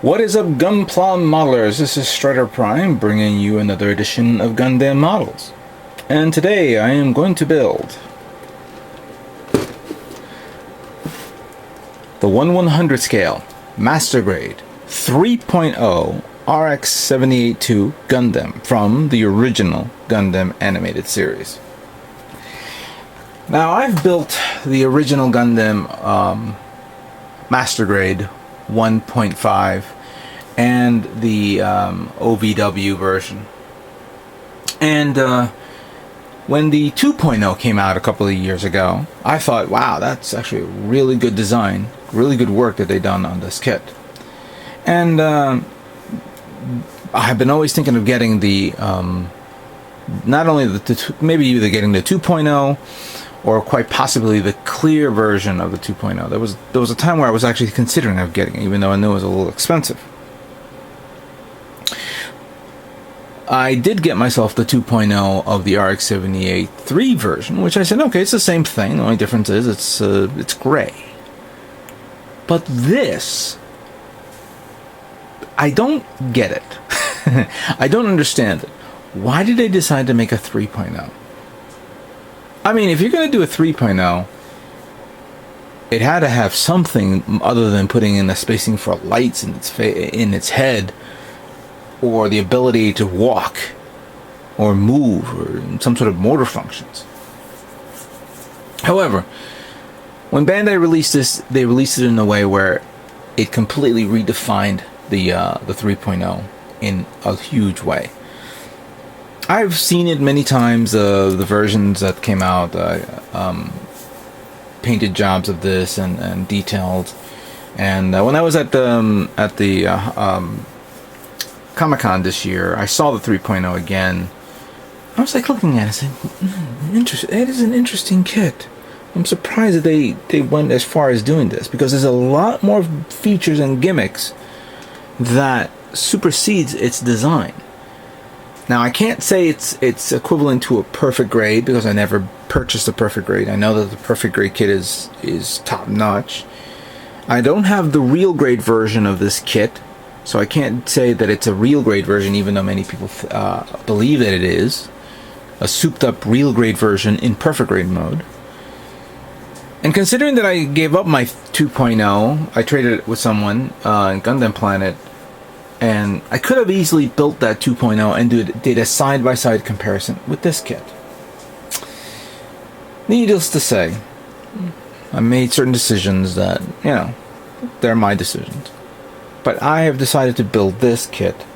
What is up, Gunpla modelers? This is Strider Prime bringing you another edition of Gundam Models. And today I am going to build the 1/100 scale Master Grade 3.0 RX-78-2 Gundam from the original Gundam animated series. Now, I've built the original Gundam Master Grade 1.5 and the OVW version. And when the 2.0 came out a couple of years ago, I thought, wow, that's actually a really good design, really good work that they've done on this kit. And I've been always thinking of getting the not only maybe either getting the 2.0 or quite possibly the clear version of the 2.0. There was a time where I was actually considering of getting it, even though I knew it was a little expensive. I did get myself the 2.0 of the RX-78-3 version, which I said, okay, it's the same thing. The only difference is it's gray. But this, I don't get it. I don't understand it. Why did they decide to make a 3.0? I mean, if you're going to do a 3.0, it had to have something other than putting in the spacing for lights in its head, or the ability to walk, or move, or some sort of motor functions. However, when Bandai released this, they released it in a way where it completely redefined the 3.0 in a huge way. I've seen it many times, the versions that came out, painted jobs of this and detailed. And when I was at the Comic-Con this year, I saw the 3.0 again. I was like looking at it and saying, it is an interesting kit. I'm surprised that they went as far as doing this, because there's a lot more features and gimmicks that supersedes its design. Now, I can't say it's equivalent to a perfect grade, because I never purchased a perfect grade. I know that the perfect grade kit is top notch. I don't have the real grade version of this kit, so I can't say that it's a real grade version, even though many people believe that it is a souped up real grade version in perfect grade mode. And considering that I gave up my 2.0, I traded it with someone in Gundam Planet, and I could have easily built that 2.0 and did a side-by-side comparison with this kit. Needless to say, I made certain decisions that, they're my decisions. But I have decided to build this kit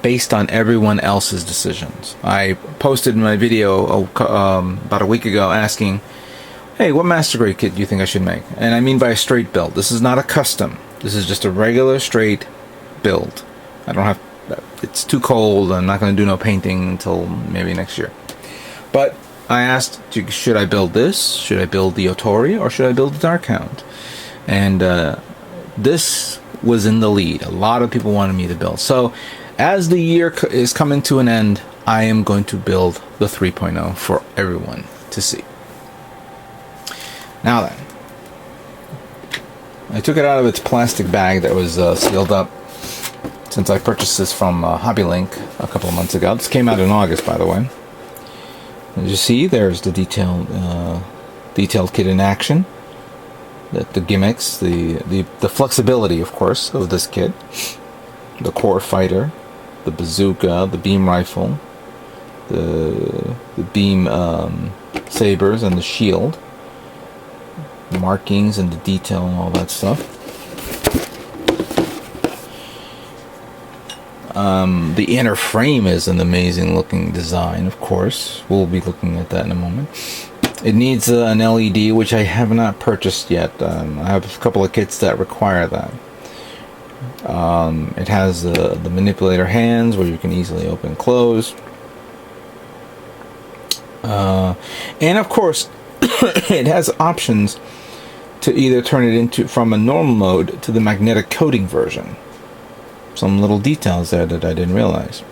based on everyone else's decisions. I posted my video about a week ago asking, hey, what Master Grade kit do you think I should make? And I mean by a straight build. This is not a custom. This is just a regular straight build. I don't have, it's too cold. I'm not going to do no painting until maybe next year. But I asked, should I build this? Should I build the Otori? Or should I build the Dark Hound? And this was in the lead. A lot of people wanted me to build. So as the year is coming to an end, I am going to build the 3.0 for everyone to see. Now then, I took it out of its plastic bag that was sealed up, since I purchased this from Hobby Link a couple of months ago. This came out in August, by the way. As you see, there's the detailed kit in action. The gimmicks, the flexibility, of course, of this kit. The core fighter, the bazooka, the beam rifle, the beam sabers, and the shield. The markings and the detail and all that stuff. The inner frame is an amazing looking design, of course. We'll be looking at that in a moment. It needs an LED, which I have not purchased yet. I have a couple of kits that require that. It has the manipulator hands, where you can easily open and close. And of course, it has options to either turn it from a normal mode to the magnetic coating version. Some little details there that I didn't realize.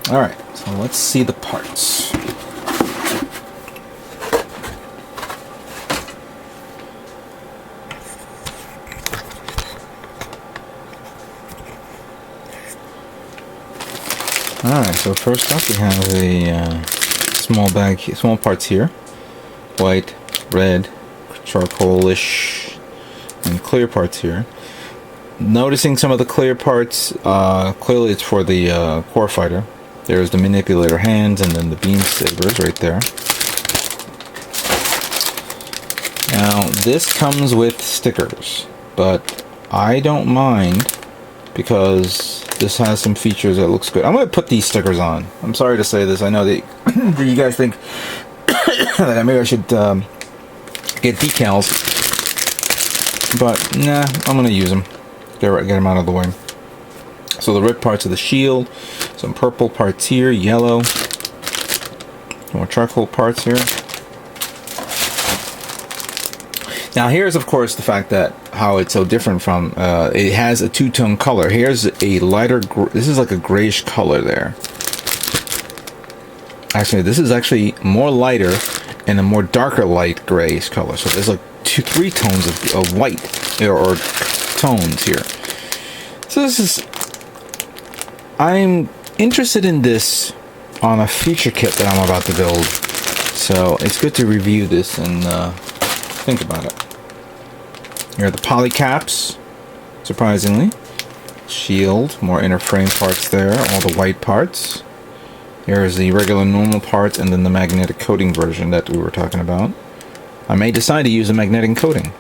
Alright, so let's see the parts. Alright, so first up we have a small bag, small parts here. White, red, charcoalish, and clear parts here. Noticing some of the clear parts, clearly it's for the core fighter. There's the manipulator hands and then the beam sabers right there. Now this comes with stickers, but I don't mind because this has some features that looks good. I'm going to put these stickers on. I'm sorry to say this. I know that, that you guys think that maybe I should get decals, but nah, I'm going to use them. Get them out of the way. So the red parts of the shield, some purple parts here, yellow, more charcoal parts here. Now here's of course the fact that how it's so different from, it has a two-tone color. Here's a lighter, this is like a grayish color there. Actually, this is actually more lighter and a more darker light grayish color. So there's like three tones of white, or tones here. So this is, I'm interested in this on a feature kit that I'm about to build. So it's good to review this and think about it. Here are the poly caps, surprisingly. Shield, more inner frame parts there, all the white parts. Here's the regular normal parts and then the magnetic coating version that we were talking about. I may decide to use a magnetic coating.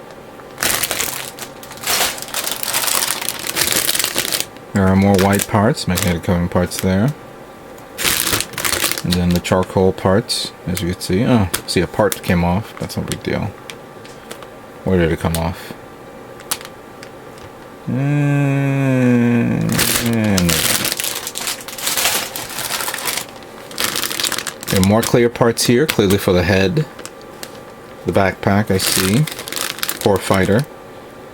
There are more white parts, magnetic coating parts there. And then the charcoal parts, as you can see. Oh, see a part came off. That's no big deal. Where did it come off? And there are more clear parts here, clearly for the head. The backpack, I see. Core fighter.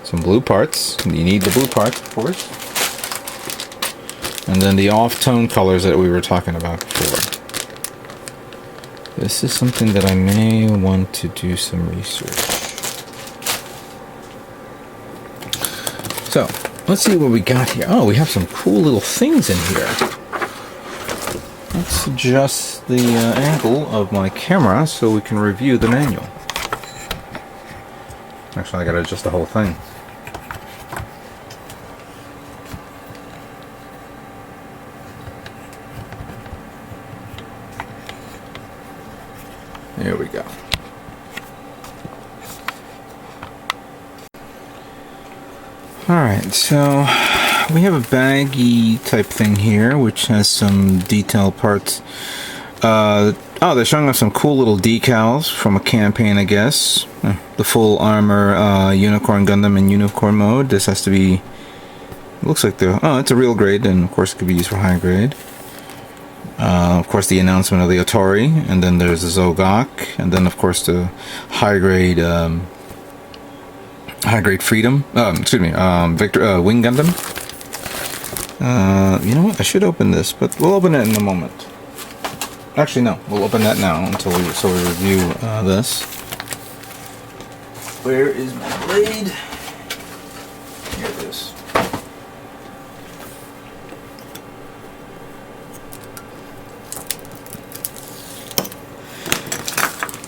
Some blue parts. You need the blue parts, of course. And then the off-tone colors that we were talking about before. This is something that I may want to do some research. So, let's see what we got here. Oh, we have some cool little things in here. Let's adjust the angle of my camera so we can review the manual. Actually, I gotta adjust the whole thing. There we go. Alright, so we have a baggy type thing here, which has some detailed parts. Oh, they're showing us some cool little decals from a campaign, I guess. The full armor Unicorn Gundam in Unicorn mode. This has to be, looks like the, oh, it's a real grade, and of course it could be used for high grade. Of course the announcement of the Otori, and then there's the Zogak, and then of course the high grade Freedom, excuse me, Wing Gundam. You know what, I should open this, but we'll open it in a moment. Actually no, we'll open that now until we review this. Where is my blade? Here it is.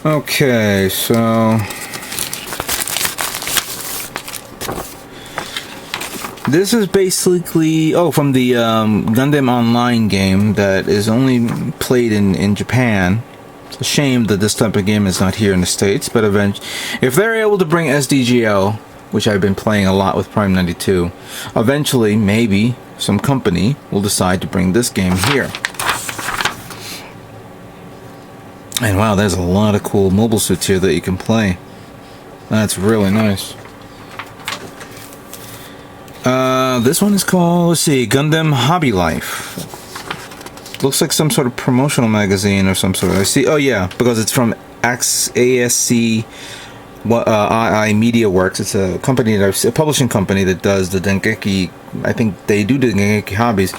Okay, so this is basically, oh, from the Gundam Online game that is only played in Japan. It's a shame that this type of game is not here in the States, but eventually, if they're able to bring SDGL, which I've been playing a lot with Prime 92, eventually, maybe, some company will decide to bring this game here. And wow, there's a lot of cool mobile suits here that you can play. That's really nice. This one is called, let's see, Gundam Hobby Life. Looks like some sort of promotional magazine or some sort. I see, oh yeah, because it's from ASC II Media Works. It's a company, a publishing company that does the Dengeki. I think they do the Dengeki hobbies,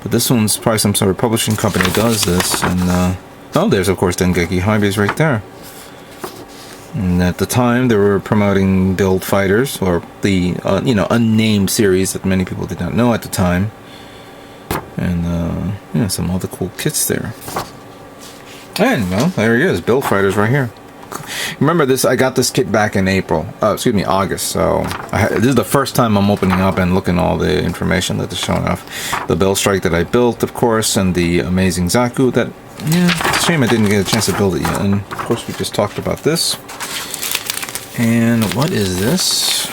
but this one's probably some sort of publishing company that does this. And oh, there's of course Dengeki hobbies right there. And at the time, they were promoting Build Fighters, or the you know, unnamed series that many people did not know at the time. And yeah, some other cool kits there. And well, there he is, build fighters right here. Remember this? I got this kit back in August. So this is the first time I'm opening up and looking at all the information that is showing off. The Build Strike that I built, of course, and the amazing Zaku. That, yeah, it's a shame I didn't get a chance to build it yet. And of course, we just talked about this. And what is this?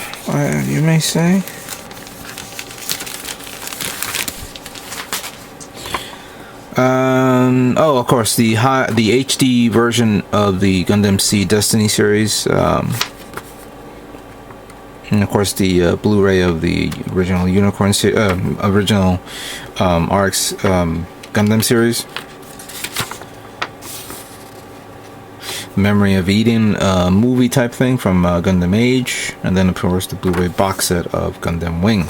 You may say. Oh, of course, the HD version of the Gundam C Destiny series, and of course the Blu-ray of the original original RX Gundam series. Memory of Eden movie type thing from Gundam Age, and then of course the Blu-ray box set of Gundam Wing.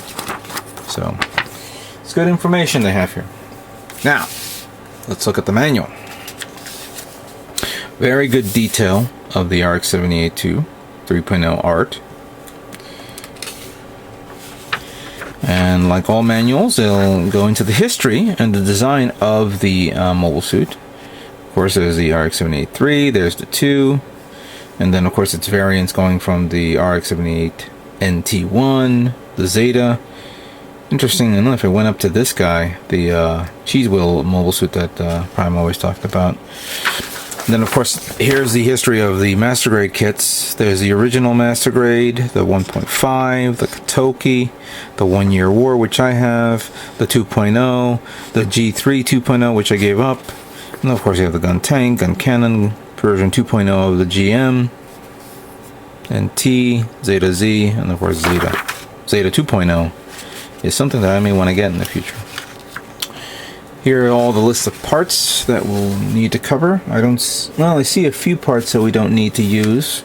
So it's good information they have here. Now, let's look at the manual. Very good detail of the RX-78-2 3.0 art. And like all manuals, they'll go into the history and the design of the mobile suit. Of course, there's the RX-78-3, there's the 2, and then of course its variants going from the RX-78-NT1, the Zeta. Interesting enough, it went up to this guy, the cheese wheel mobile suit that Prime always talked about. And then, of course, here's the history of the Master Grade kits. There's the original Master Grade, the 1.5, the Katoki, the 1 Year War, which I have, the 2.0, the G3 2.0, which I gave up. And, of course, you have the Gun Tank, Gun Cannon, version 2.0 of the GM, NT, Zeta Z, and, of course, Zeta 2.0. Is something that I may want to get in the future. Here are all the lists of parts that we'll need to cover. I see a few parts that we don't need to use.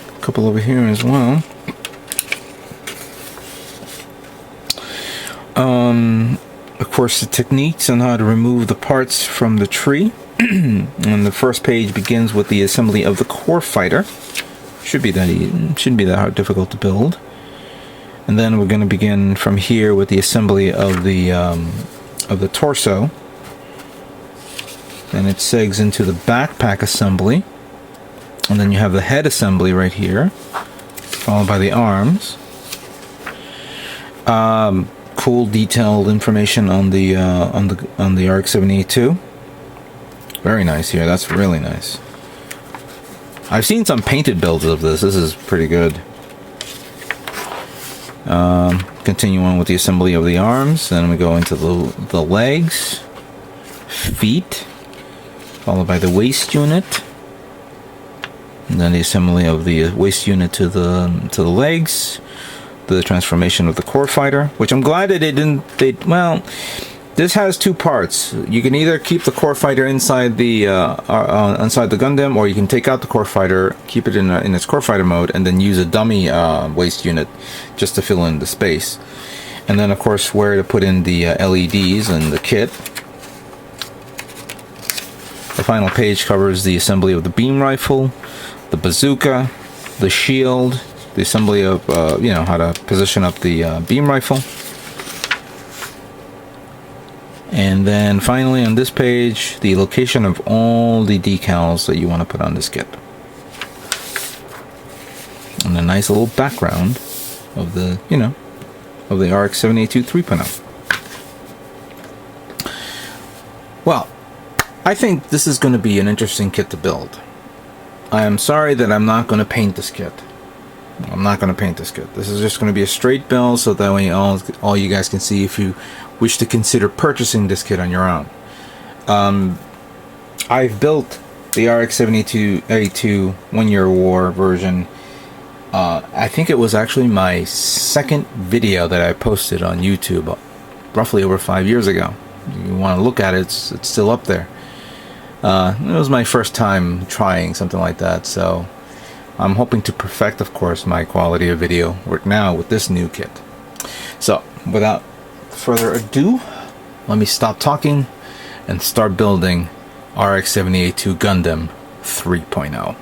A couple over here as well. Of course, the techniques on how to remove the parts from the tree. And the first page begins with the assembly of the core fighter. Shouldn't be that difficult to build. And then we're going to begin from here with the assembly of the torso. Then it segs into the backpack assembly. And then you have the head assembly right here, followed by the arms. Cool detailed information on the RX-78-2. Very nice here. That's really nice. I've seen some painted builds of this. This is pretty good. Continue on with the assembly of the arms. Then we go into the legs, feet, followed by the waist unit, and then the assembly of the waist unit to the legs. The transformation of the core fighter, which I'm glad that this has two parts. You can either keep the core fighter inside the Gundam, or you can take out the core fighter, keep it in its core fighter mode, and then use a dummy waist unit just to fill in the space. And then, of course, where to put in the LEDs and the kit. The final page covers the assembly of the beam rifle, the bazooka, the shield, the assembly of how to position up the beam rifle. And then finally on this page, the location of all the decals that you want to put on this kit. And a nice little background of the, of the RX-78-2 3.0. Well, I think this is going to be an interesting kit to build. I am sorry that I'm not going to paint this kit. I'm not going to paint this kit. This is just going to be a straight build, so that way all you guys can see if you wish to consider purchasing this kit on your own. I've built the RX-78-2 1 Year War version. I think it was actually my second video that I posted on YouTube roughly over 5 years ago. If you want to look at it, it's still up there. It was my first time trying something like that, so I'm hoping to perfect, of course, my quality of video work now with this new kit. So, without further ado, let me stop talking and start building RX-78-2 Gundam 3.0.